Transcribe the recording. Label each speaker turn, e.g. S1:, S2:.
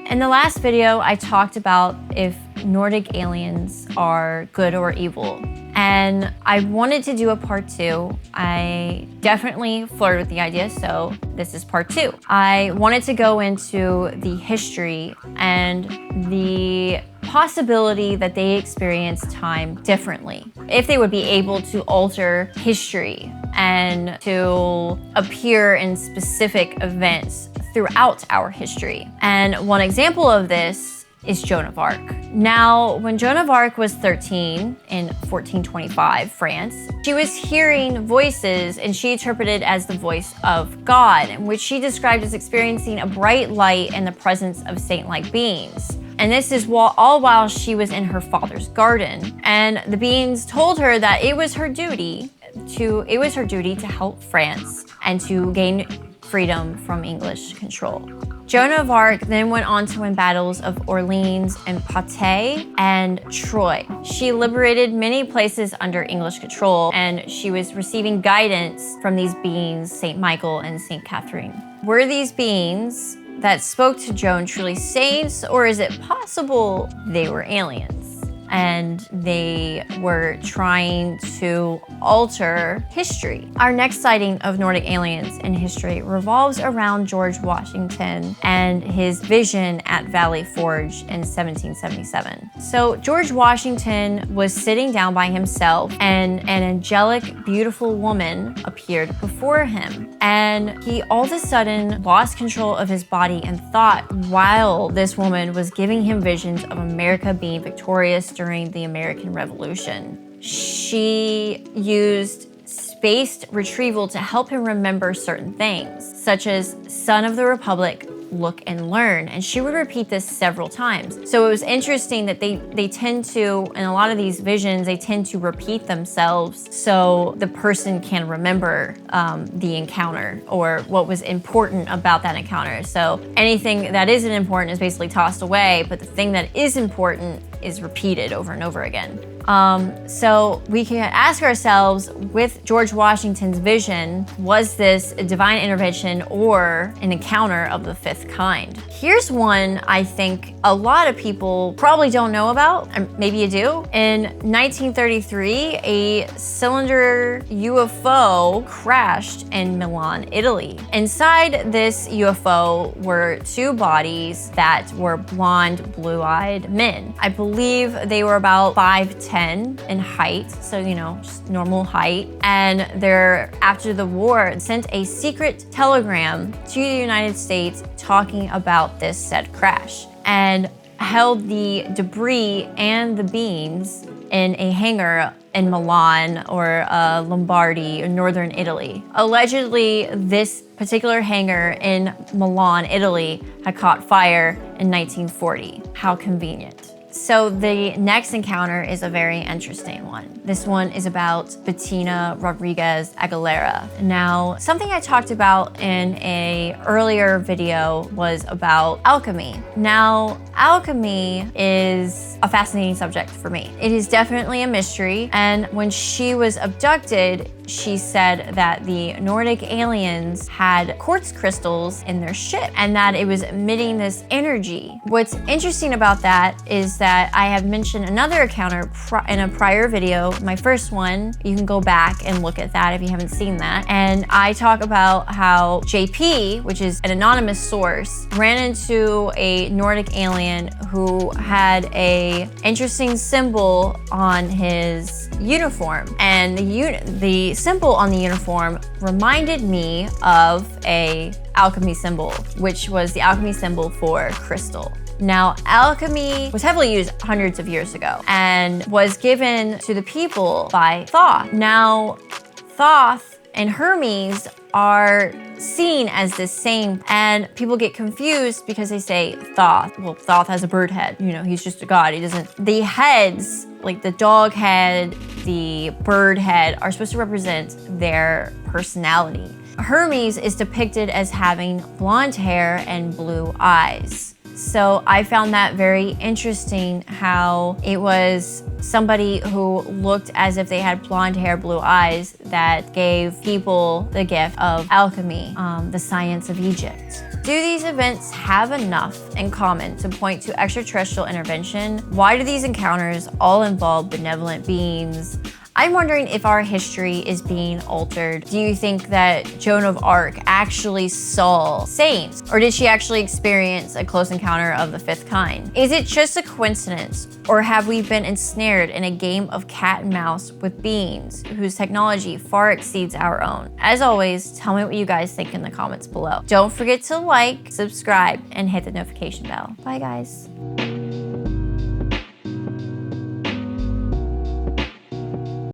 S1: In the last video, I talked about if Nordic aliens are good or evil, and I wanted to do a part 2. I definitely flirted with the idea, so this is part 2. I wanted to go into the history and the possibility that they experience time differently, if they would be able to alter history and to appear in specific events throughout our history. And one example of this is Joan of Arc. Now, when Joan of Arc was 13 in 1425 France, she was hearing voices, and she interpreted as the voice of God, which she described as experiencing a bright light in the presence of saint-like beings. And this is all while she was in her father's garden. And the beings told her that it was her duty to help France and to gain freedom from English control. Joan of Arc then went on to win battles of Orleans and Patay and Troy. She liberated many places under English control, and she was receiving guidance from these beings, Saint Michael and Saint Catherine. Were these beings that spoke to Joan truly saints, or is it possible they were aliens and they were trying to alter history? Our next sighting of Nordic aliens in history revolves around George Washington and his vision at Valley Forge in 1777. So George Washington was sitting down by himself, and an angelic, beautiful woman appeared before him. And he all of a sudden lost control of his body and thought, while this woman was giving him visions of America being victorious during the American Revolution. She used spaced retrieval to help him remember certain things, such as Son of the Republic, look and learn. And she would repeat this several times. So it was interesting that they tend to, in a lot of these visions, they tend to repeat themselves so the person can remember the encounter or what was important about that encounter. So anything that isn't important is basically tossed away, but the thing that is important is repeated over and over again. So we can ask ourselves, with George Washington's vision, was this a divine intervention or an encounter of the fifth kind? Here's one I think a lot of people probably don't know about, or maybe you do. In 1933, a cylinder UFO crashed in Milan, Italy. Inside this UFO were two bodies that were blonde, blue-eyed men. I believe they were about 5'10" in height, so just normal height. And they're, after the war, sent a secret telegram to the United States talking about this said crash, and held the debris and the beings in a hangar in Milan or Lombardy or northern Italy. Allegedly, this particular hangar in Milan, Italy, had caught fire in 1940. How convenient. So the next encounter is a very interesting one. This one is about Bettina Rodriguez Aguilera. Now, something I talked about in an earlier video was about alchemy. Now, alchemy is a fascinating subject for me. It is definitely a mystery, and when she was abducted, she said that the Nordic aliens had quartz crystals in their ship and that it was emitting this energy. What's interesting about that is that I have mentioned another encounter in a prior video, my first one. You can go back and look at that if you haven't seen that. And I talk about how JP, which is an anonymous source, ran into a Nordic alien who had a interesting symbol on his uniform. And the symbol on the uniform reminded me of a alchemy symbol, which was the alchemy symbol for crystal. Now, alchemy was heavily used hundreds of years ago and was given to the people by Thoth. Now, Thoth and Hermes are seen as the same, and people get confused because they say Thoth. Well, Thoth has a bird head. He's just a god. He doesn't. The heads, like the dog head, the bird head, are supposed to represent their personality. Hermes is depicted as having blonde hair and blue eyes. So I found that very interesting, how it was somebody who looked as if they had blonde hair, blue eyes, that gave people the gift of alchemy, the science of Egypt. Do these events have enough in common to point to extraterrestrial intervention? Why do these encounters all involve benevolent beings? I'm wondering if our history is being altered. Do you think that Joan of Arc actually saw saints? Or did she actually experience a close encounter of the fifth kind? Is it just a coincidence? Or have we been ensnared in a game of cat and mouse with beings whose technology far exceeds our own? As always, tell me what you guys think in the comments below. Don't forget to like, subscribe, and hit the notification bell. Bye guys.